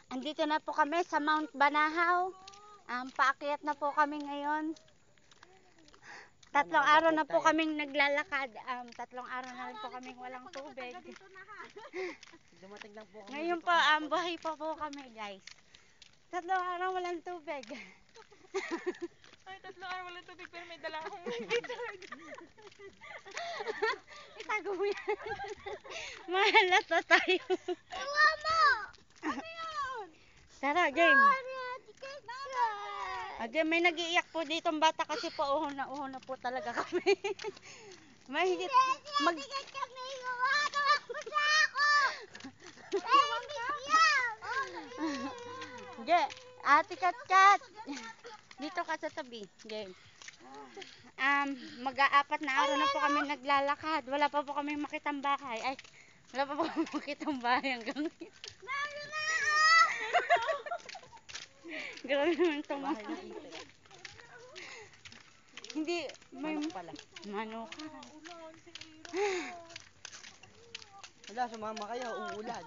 Andito na po kami sa Mount Banahaw. Paakyat na po kami ngayon. Tatlong araw na po kaming naglalakad. Tatlong araw na rin po kaming walang tubig. Dumating lang po kami. Ngayon po, buhay pa po kami, guys. Tatlong araw walang tubig. Ay, tatlong araw walang tubig pero may dala akong nagtitag. Itago mo yan. Mahalata tayo. Iwa mo! Ano yun? Tara, game. Again, may nag-iiyak po dito ang bata kasi po uhon na po talaga kami. Mahigit mag... Ge, Ate Kat. Dito ka sa tabi. Game. Mag-aapat na araw na po kami naglalakad. Wala pa po kami makitang bahay. Ay, wala pa po kami makitang bahay hanggang ngayon. Grabe naman itong mga. Hindi, may pala. manok. Wala, sumama kayo, uulan.